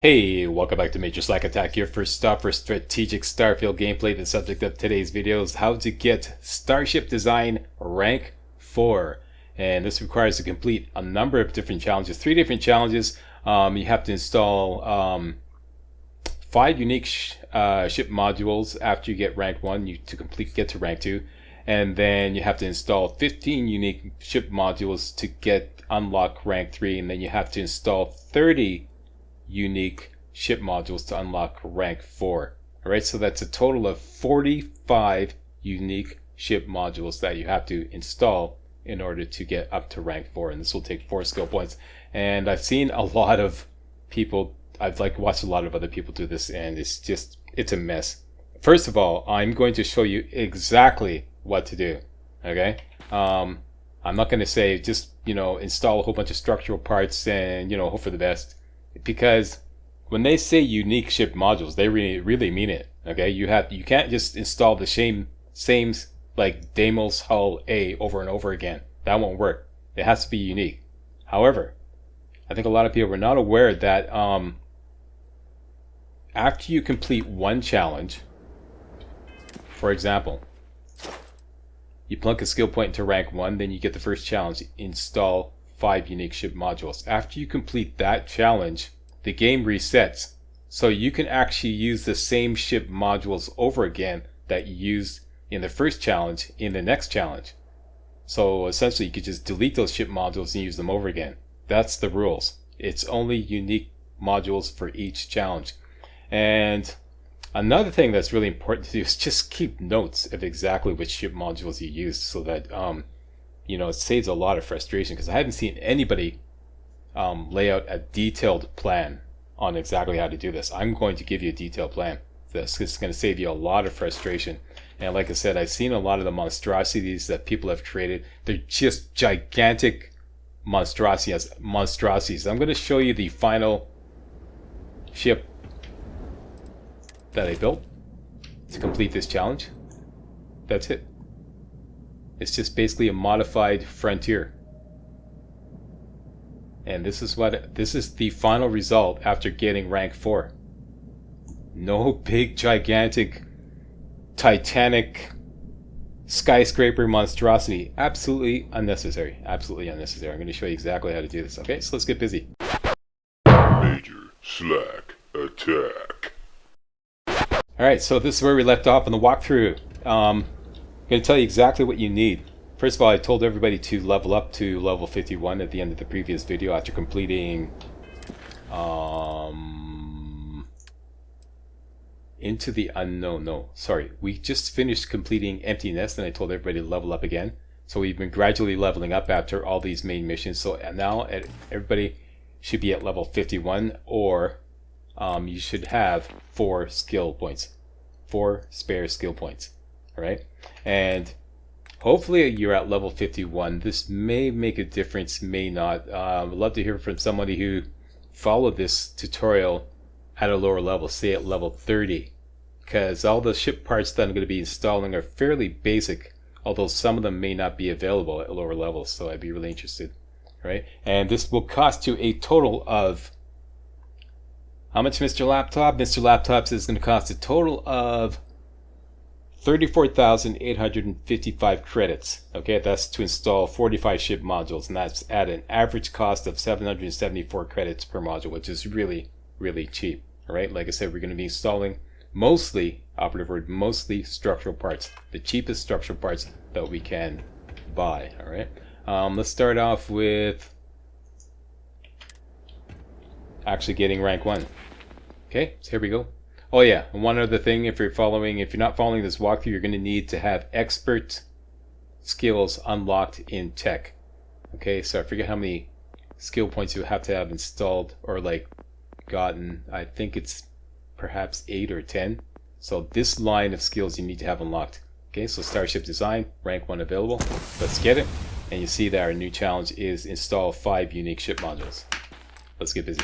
Hey, welcome back to Major Slack Attack, your first stop for strategic Starfield gameplay. The subject of today's video is how to get Starship Design rank 4. And this requires to complete a number of different challenges, 3 different challenges. You have to install 5 unique ship modules after you get rank 1 get to rank 2. And then you have to install 15 unique ship modules to unlock rank 3. And then you have to install 30 unique ship modules to unlock rank 4. Alright, so that's a total of 45 unique ship modules that you have to install in order to get up to rank 4, and this will take 4 skill points. And I've seen a lot of people, I've watched a lot of other people do this, and it's a mess. First of all, I'm going to show you exactly what to do. Okay, I'm not going to say just install a whole bunch of structural parts and hope for the best, because when they say unique ship modules, they really mean it. Okay, you can't just install the same like Deimos hull A over and over again. That won't work. It has to be unique. However, I think a lot of people are not aware that after you complete one challenge, for example, you plunk a skill point into rank 1, then you get the first challenge, install 5 unique ship modules. After you complete that challenge, the game resets, so you can actually use the same ship modules over again that you used in the first challenge in the next challenge. So essentially you could just delete those ship modules and use them over again. That's the rules. It's only unique modules for each challenge. And another thing that's really important to do is just keep notes of exactly which ship modules you used, so that it saves a lot of frustration, because I haven't seen anybody lay out a detailed plan on exactly how to do this. I'm going to give you a detailed plan. This is going to save you a lot of frustration. And like I said, I've seen a lot of the monstrosities that people have created. They're just gigantic monstrosities. I'm going to show you the final ship that I built to complete this challenge. That's it. It's just basically a modified Frontier. And this is the final result after getting rank 4. No big gigantic Titanic skyscraper monstrosity. Absolutely unnecessary. Absolutely unnecessary. I'm going to show you exactly how to do this. Okay, so let's get busy. Major Slack Attack. Alright, so this is where we left off in the walkthrough. I'm going to tell you exactly what you need. First of all, I told everybody to level up to level 51 at the end of the previous video after completing Into the Unknown. No, sorry. We just finished completing Empty Nest, and I told everybody to level up again. So we've been gradually leveling up after all these main missions. So now everybody should be at level 51, or you should have 4 skill points. 4 spare skill points. Alright? And hopefully you're at level 51. This may make a difference, may not. I'd love to hear from somebody who followed this tutorial at a lower level, say at level 30. Because all the ship parts that I'm going to be installing are fairly basic, although some of them may not be available at lower levels, so I'd be really interested. Right? And this will cost you a total of... How much, Mr. Laptop? Mr. Laptop says it's going to cost a total of 34,855 credits. Okay, that's to install 45 ship modules, and that's at an average cost of 774 credits per module, which is really, really cheap. All right, like I said, we're going to be installing mostly, operative word, mostly structural parts, the cheapest structural parts that we can buy. All right, let's start off with actually getting rank 1. Okay, so here we go. Oh yeah, and one other thing, if you're not following this walkthrough, you're going to need to have expert skills unlocked in tech. Okay, so I forget how many skill points you have to have installed or gotten. I think it's perhaps 8 or 10. So this line of skills you need to have unlocked. Okay, so Starship Design, rank 1 available. Let's get it. And you see that our new challenge is install 5 unique ship modules. Let's get busy.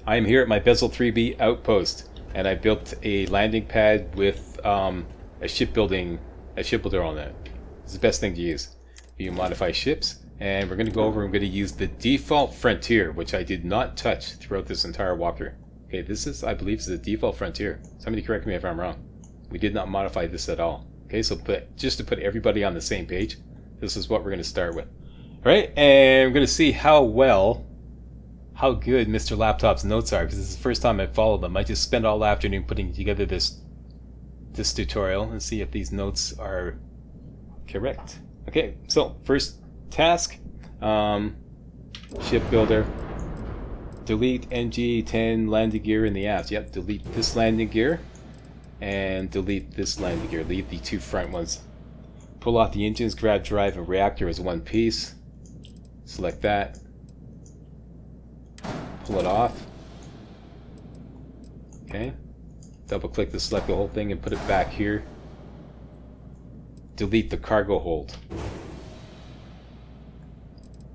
I am here at my Bezel 3B outpost, and I built a landing pad with a shipbuilder on it. It's the best thing to use. You modify ships, And we're going to go over, I'm going to use the default frontier, which I did not touch throughout this entire walkthrough. Okay, this is, I believe, is the default frontier. Somebody correct me if I'm wrong. We did not modify this at all. Okay, so just to put everybody on the same page, this is what we're going to start with. Alright, and we're going to see how good Mr. Laptop's notes are, because this is the first time I've followed them. I just spent all afternoon putting together this tutorial and see if these notes are correct. Okay, so first task, shipbuilder, delete NG10 landing gear in the aft. Yep, delete this landing gear and delete this landing gear. Leave the two front ones. Pull off the engines, grab drive, and reactor as one piece. Select that. Pull it off. Okay. Double click to select the whole thing and put it back here. Delete the cargo hold.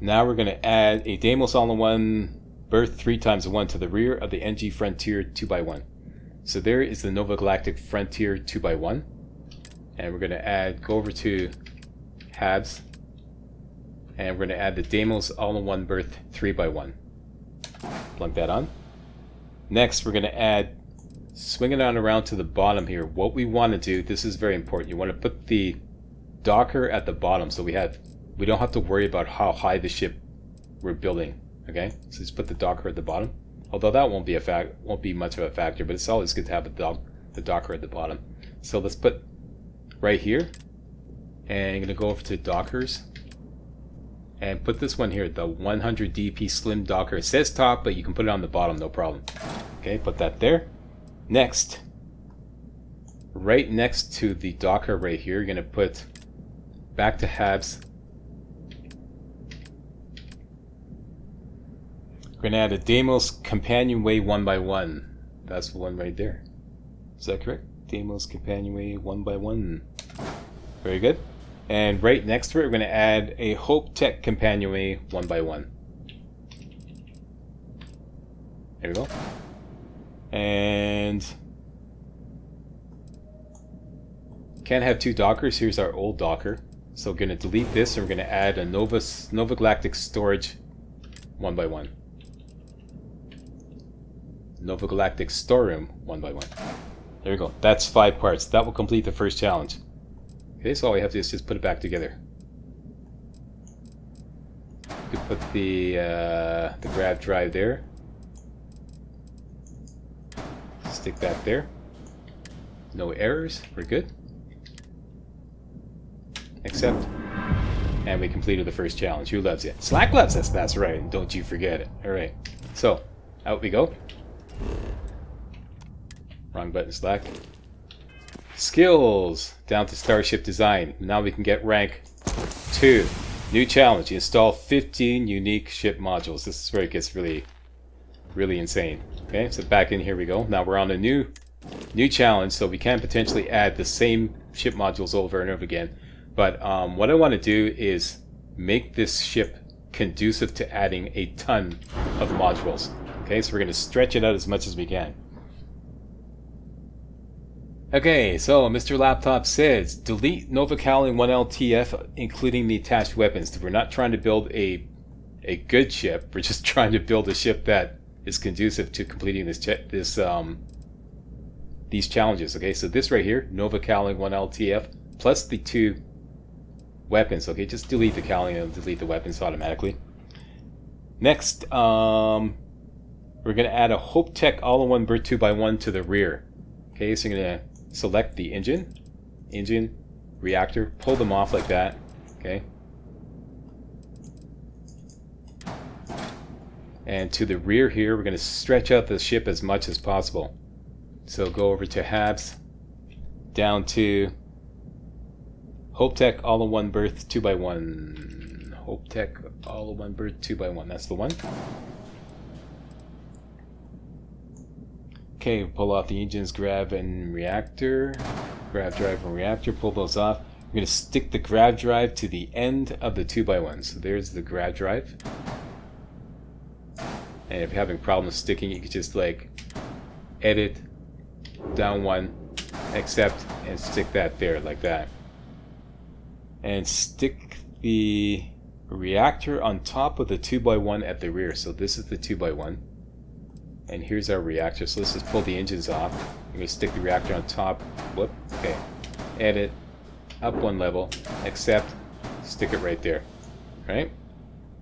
Now we're going to add a Deimos all-in-one berth 3x1 to the rear of the NG Frontier 2x1. So there is the Nova Galactic Frontier 2x1. And we're going to go over to Habs. And we're going to add the Deimos all-in-one berth 3x1. Plug that on. Next, we're going to swing it on around to the bottom here. What we want to do, this is very important. You want to put the docker at the bottom, so we don't have to worry about how high the ship we're building. Okay, so just put the docker at the bottom. Although that won't be much of a factor, but it's always good to have the docker at the bottom. So let's put right here, and I'm going to go over to dockers and put this one here, the 100 DP slim docker. It says top, but you can put it on the bottom, no problem. Okay, put that there. Next, right next to the docker right here, you're going to put back to Habs. We're going to add a Deimos Companionway 1x1. That's the one right there. Is that correct? Deimos Companionway 1x1. Very good. And right next to it, we're going to add a Hope Tech Companionway 1x1. There we go. And can't have two dockers. Here's our old docker. So we're going to delete this, and we're going to add a Nova Galactic Storage 1x1. Nova Galactic Storeroom 1x1. There we go. That's 5 parts. That will complete the first challenge. Okay, so all we have to do is just put it back together. You could put the grab drive there. Stick that there. No errors. We're good. Accept. And we completed the first challenge. Who loves it? Slack loves us. That's right. Don't you forget it. Alright. So, out we go. Wrong button, Slack. Skills. Down to Starship Design. Now we can get rank 2. New challenge. Install 15 unique ship modules. This is where it gets really insane. Okay, so back in here we go. Now we're on a new challenge, so we can potentially add the same ship modules over and over again. But what I want to do is make this ship conducive to adding a ton of modules. Okay, so we're going to stretch it out as much as we can. Okay, so Mr. Laptop says, delete Nova Calling 1LTF, including the attached weapons. We're not trying to build a good ship. We're just trying to build a ship that is conducive to completing these challenges. Okay, so this right here, Nova Calling 1LTF, plus the 2 weapons. Okay, just delete the Calling and delete the weapons automatically. Next, we're going to add a Hope Tech all-in-one berth 2x1 to the rear. Okay, so you're going to select the engine, reactor, pull them off like that. Okay. And to the rear here, we're going to stretch out the ship as much as possible. So go over to Habs, down to Hope Tech all-in-one berth 2x1. Hope Tech all-in-one berth 2x1. That's the one. Okay, pull off the engines, grab drive and reactor, pull those off. We're going to stick the grab drive to the end of the 2x1. So there's the grab drive. And if you're having problems sticking, you can just like edit, down one, accept, and stick that there like that. And stick the a reactor on top of the 2x1 at the rear. So this is the 2x1. And here's our reactor. So let's just pull the engines off. I'm going to stick the reactor on top. Whoop. Okay. Edit. Up one level. Accept. Stick it right there. Right?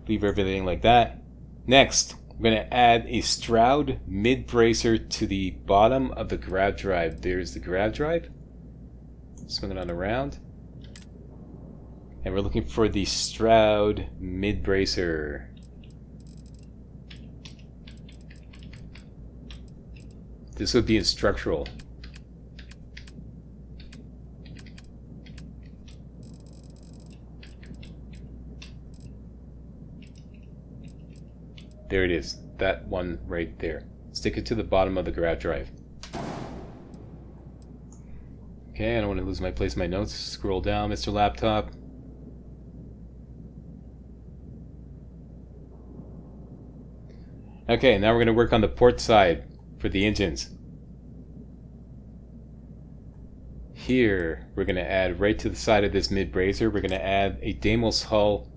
Leave everything like that. Next, I'm going to add a Stroud mid-bracer to the bottom of the grab drive. There's the grab drive. Swing it on around. And we're looking for the Stroud mid-bracer. This would be in structural. There it is. That one right there. Stick it to the bottom of the grab drive. Okay, I don't want to lose my place in my notes. Scroll down, Mr. Laptop. Okay, now we're going to work on the port side for the engines. Here, we're going to add right to the side of this mid-bracer, we're going to add a Deimos hull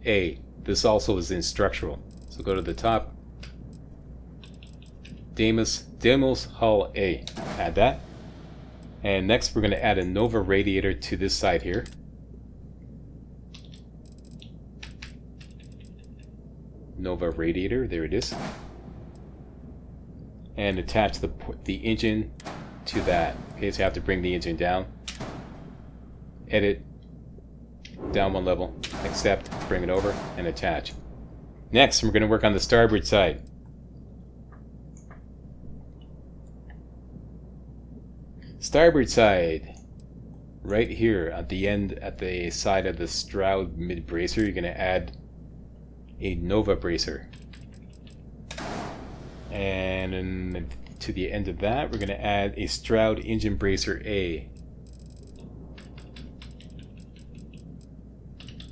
A. This also is in structural. So go to the top. Deimos hull A. Add that. And next we're going to add a Nova radiator to this side here. Nova radiator, there it is. And attach the engine to that. Okay, so you have to bring the engine down. Edit. Down one level. Accept. Bring it over and attach. Next, we're going to work on the starboard side. Starboard side. Right here at the end, at the side of the Stroud mid-bracer, you're going to add a Nova bracer. And to the end of that, we're going to add a Stroud engine bracer A.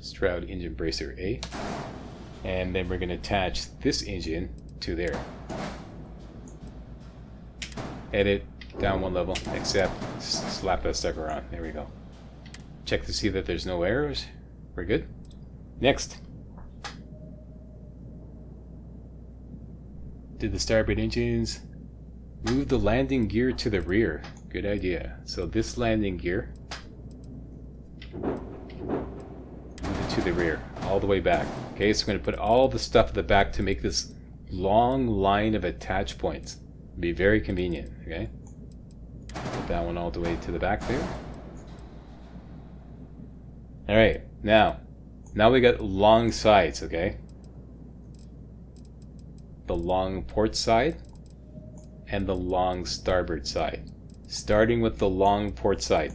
Stroud engine bracer A. And then we're going to attach this engine to there. Edit, down one level, accept, slap that sucker on. There we go. Check to see that there's no errors. We're good. Next. Did the starboard engines. Move the landing gear to the rear. Good idea. So this landing gear, move it to the rear, all the way back. Okay, so we're going to put all the stuff at the back to make this long line of attach points. It'll be very convenient, okay? Put that one all the way to the back there. Alright, now we got long sides, okay? The long port side and the long starboard side. Starting with the long port side.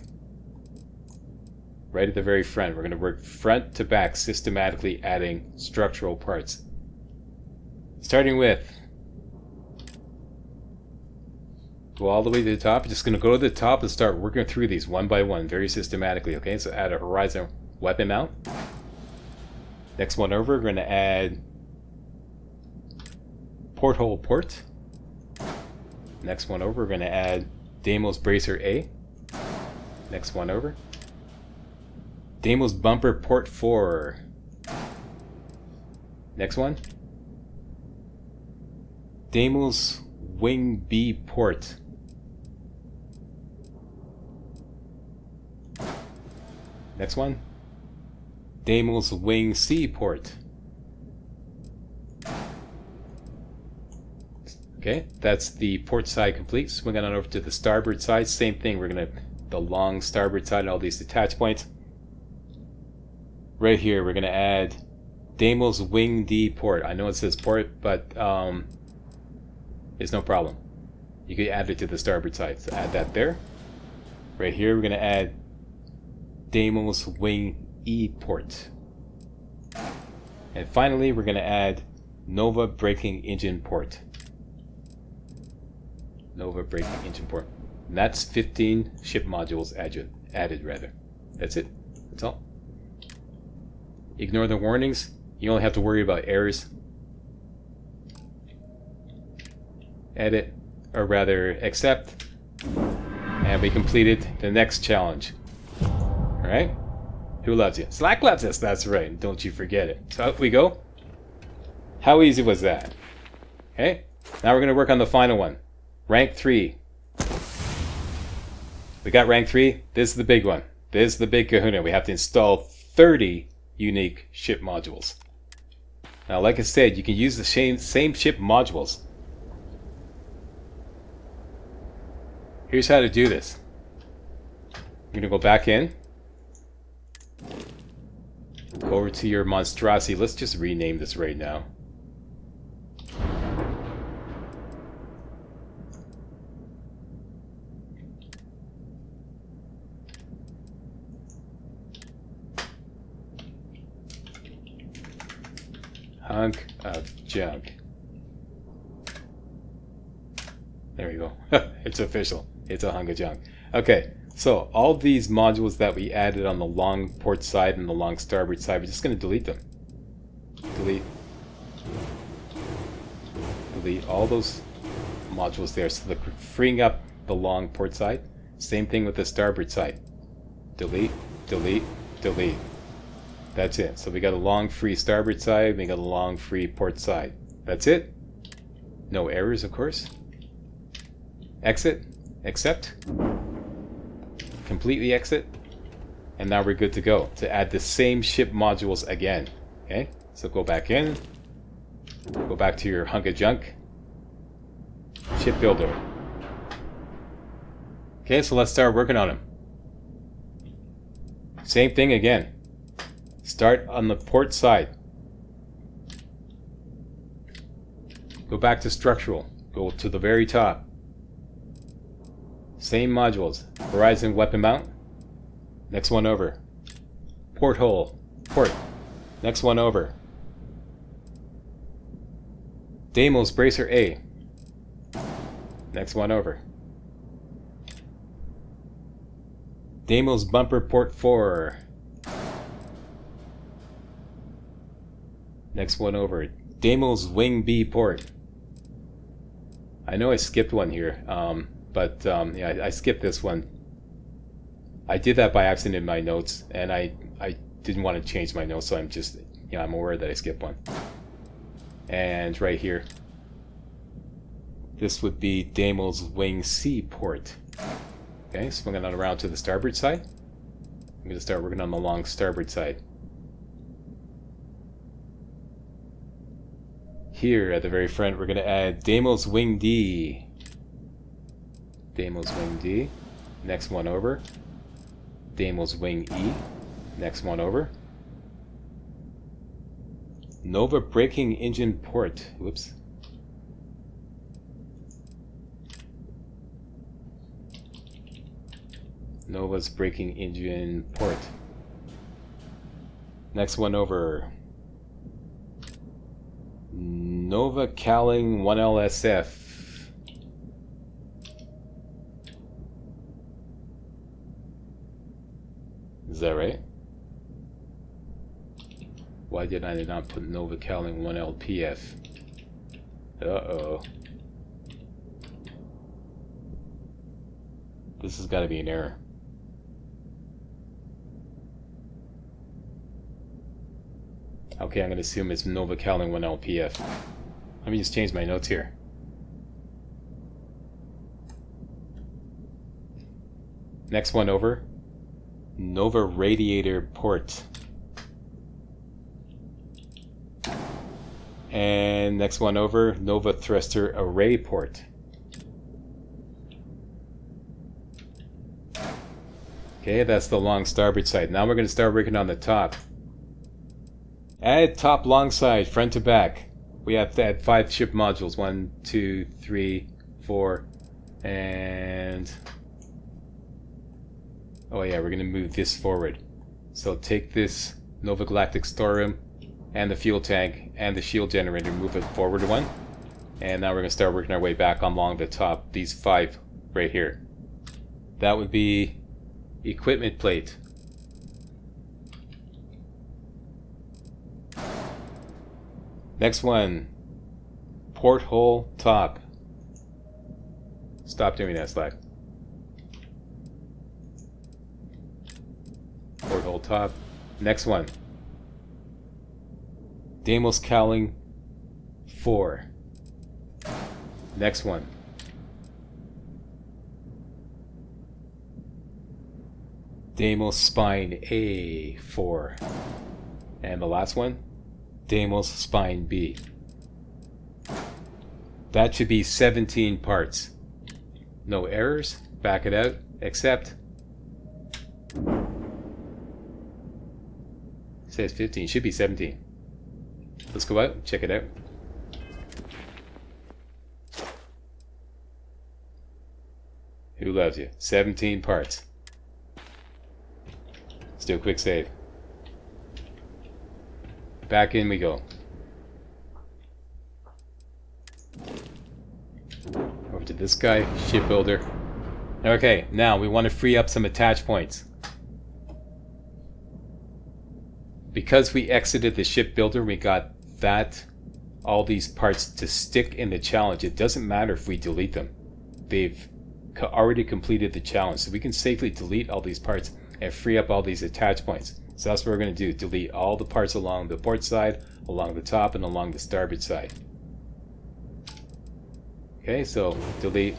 Right at the very front, we're going to work front to back, systematically adding structural parts. Starting with, go all the way to the top. Just going to go to the top and start working through these one by one, very systematically. Okay, so add a horizon weapon mount. Next one over, we're going to add porthole port. Next one over, we're going to add Deimos bracer A. Next one over. Deimos bumper port 4. Next one. Deimos wing B port. Next one. Deimos wing C port. Okay, that's the port side complete. Swing on over to the starboard side. Same thing. We're gonna the long starboard side and all these attach points. Right here, we're going to add Deimos wing D port. I know it says port, but it's no problem. You can add it to the starboard side. So add that there. Right here, we're going to add Deimos wing E port. And finally, we're going to add Nova braking engine port. Nova braking engine port. And that's 15 ship modules added rather. That's it. That's all. Ignore the warnings. You only have to worry about errors. Edit, or rather accept. And we completed the next challenge. Alright? Who loves you? Slack loves us, that's right. Don't you forget it. So out we go. How easy was that? Okay, now we're going to work on the final one. Rank 3. We got rank 3. This is the big one. This is the big kahuna. We have to install 30 unique ship modules. Now, like I said, you can use the same ship modules. Here's how to do this. You're going to go back in. Go over to your monstrosity. Let's just rename this right now. Hunk of junk. There we go. It's official. It's a hunk of junk. Okay, so all these modules that we added on the long port side and the long starboard side, we're just going to delete them. Delete. Delete all those modules there. So they're freeing up the long port side. Same thing with the starboard side. Delete, delete, delete. That's it. So we got a long free starboard side, we got a long free port side. That's it. No errors, of course. Exit. Accept. Completely exit. And now we're good to go to add the same ship modules again. Okay, so go back in. Go back to your hunk of junk. Ship builder. Okay, so let's start working on them. Same thing again. Start on the port side. Go back to structural. Go to the very top. Same modules. Horizon weapon mount. Next one over. Porthole. Port. Next one over. Deimos bracer A. Next one over. Deimos bumper port 4. Next one over. Deimos wing B port. I know I skipped one here, yeah, I skipped this one. I did that by accident in my notes, and I didn't want to change my notes, so I'm just, I'm aware that I skipped one. And right here, this would be Deimos wing C port. Okay, swinging on around to the starboard side. I'm going to start working on the long starboard side. Here at the very front, we're going to add Deimos wing D. Deimos wing D. Next one over. Deimos wing E. Next one over. Nova braking engine port. Whoops. Nova's braking engine port. Next one over. Nova Cowling 1LSF. Is that right? Why did I not put Nova Cowling 1LPF? Uh-oh. This has got to be an error. Okay, I'm going to assume it's Nova Cowling 1LPF. Let me just change my notes here. Next one over. Nova Radiator Port. And next one over. Nova Thruster Array Port. Okay, that's the long starboard side. Now we're going to start working on the top. Add top long side, front to back. We have to add 5 ship modules. 1, 2, 3, 4, and... oh yeah, we're going to move this forward. So take this Nova Galactic storeroom and the fuel tank and the shield generator, move it forward 1. And now we're going to start working our way back along the top, these 5 right here. That would be equipment plate. Next one, porthole top. Stop doing that, Slack. Porthole top. Next one. Deimos cowling 4. Next one. Deimos spine A4. And the last one, Deimos spine B. That should be 17 parts. No errors, back it out, except it says 15, should be 17. Let's go out, check it out. Who loves you? 17 parts. Let's do a quick save. Back in we go. Over to this guy, shipbuilder. Okay, now we want to free up some attach points. Because we exited the shipbuilder, we got all these parts to stick in the challenge. It doesn't matter if we delete them. They've already completed the challenge, so we can safely delete all these parts and free up all these attach points. So that's what we're going to do. Delete all the parts along the port side, along the top, and along the starboard side. Okay, so delete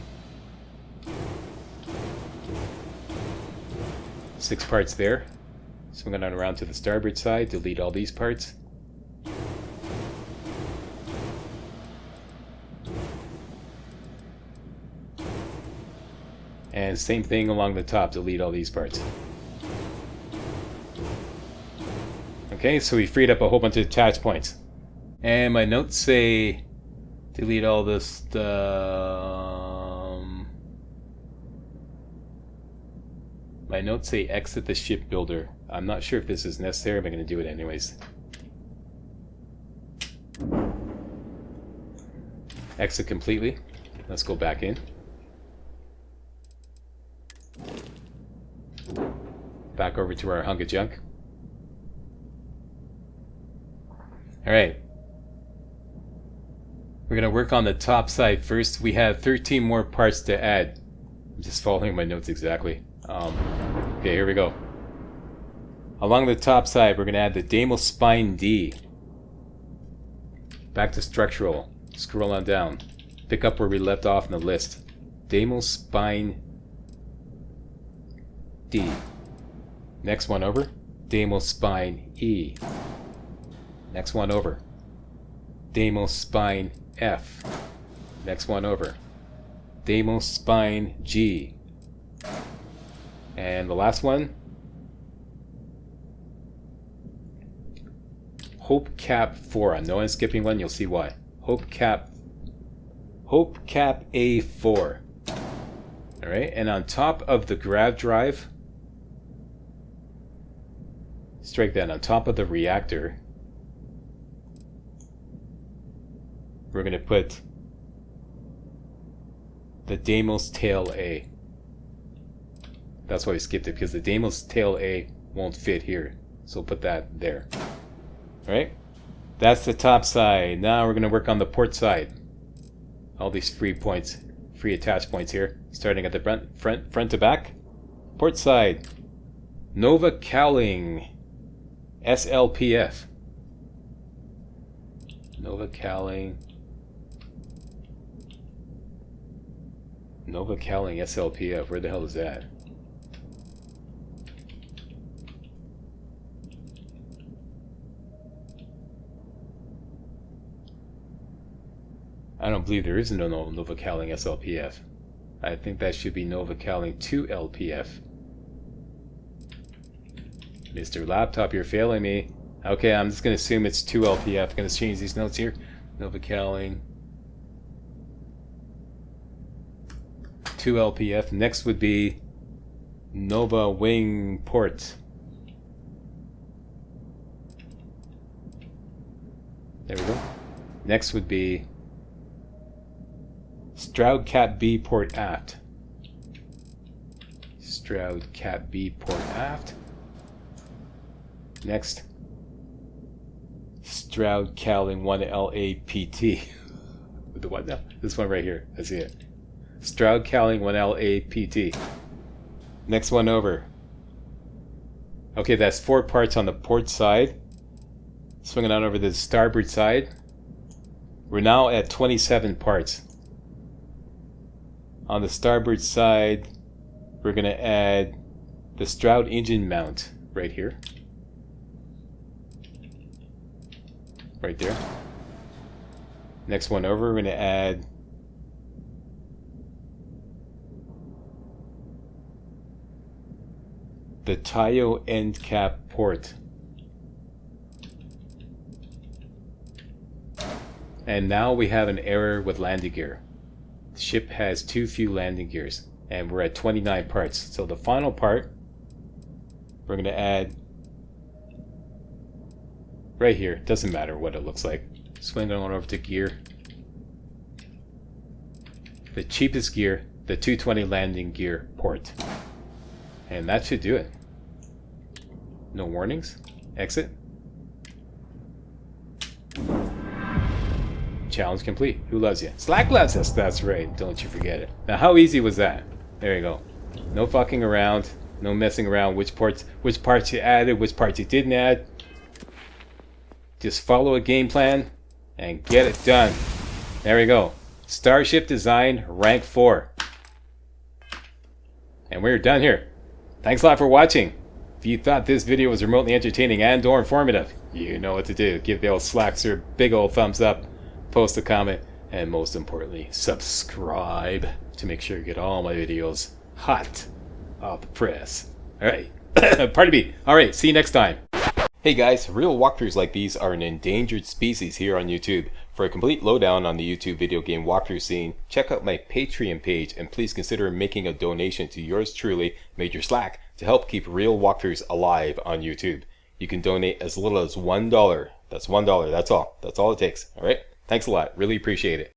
6 parts there. So we're going to around to the starboard side, delete all these parts. And same thing along the top, delete all these parts. Okay, so we freed up a whole bunch of attach points. And my notes say delete all this. My notes say exit the shipbuilder. I'm not sure if this is necessary, but I'm going to do it anyways. Exit completely. Let's go back in. Back over to our hunk of junk. Alright. We're going to work on the top side first. We have 13 more parts to add. I'm just following my notes exactly. Okay, here we go. Along the top side, we're going to add the Deimos spine D. Back to structural. Scroll on down. Pick up where we left off in the list. Deimos spine D. Next one over. Deimos spine E. Next one over. Deimos spine F. Next one over. Deimos spine G. And the last one, Hope Cap 4. I know I'm skipping one, you'll see why. Hope Cap A4. Alright, and on top of the grav drive, strike that, on top of the reactor, we're going to put the Deimos tail A. That's why we skipped it, because the Deimos tail A won't fit here. So put that there. Alright? That's the top side. Now we're going to work on the port side. All these free points, free attach points here. Starting at the front to back. Port side. Nova cowling. SLPF. Nova cowling. Nova cowling SLPF. Where the hell is that? I don't believe there is no Nova cowling SLPF. I think that should be Nova cowling 2 LPF. Mr. Laptop, you're failing me. Okay, I'm just going to assume it's 2 LPF. I'm going to change these notes here. Nova cowling 2 LPF. Next would be Nova wing port. There we go. Next would be Stroud Cap B port aft. Stroud Cap B port aft. Next, Stroud cowling 1 LAPT. The what now? This one right here. I see it. Stroud cowling 1 LAPT. Next one over. Okay, that's 4 parts on the port side. Swinging on over to the starboard side. We're now at 27 parts. On the starboard side, we're going to add the Stroud engine mount right here. Right there. Next one over, we're going to add the Tayo end cap port. And now we have an error with landing gear. The ship has too few landing gears, and we're at 29 parts. So the final part, we're going to add right here. Doesn't matter what it looks like. Swing on over to gear. The cheapest gear, the 220 landing gear port. And that should do it. No warnings. Exit. Challenge complete. Who loves you? Slack loves us. That's right. Don't you forget it. Now, how easy was that? There you go. No fucking around. No messing around. Which parts you added, which parts you didn't add. Just follow a game plan and get it done. There we go. Starship Design rank 4. And we're done here. Thanks a lot for watching. If you thought this video was remotely entertaining and or informative, you know what to do. Give the old Slackster a big old thumbs up, post a comment, and most importantly, subscribe to make sure you get all my videos hot off the press. Alright, pardon me. Alright, see you next time. Hey guys, real walkthroughs like these are an endangered species here on YouTube. For a complete lowdown on the YouTube video game walkthrough scene, check out my Patreon page and please consider making a donation to yours truly, Major Slack, to help keep real walkthroughs alive on YouTube. You can donate as little as $1. That's $1, that's all. That's all it takes, alright? Thanks a lot, really appreciate it.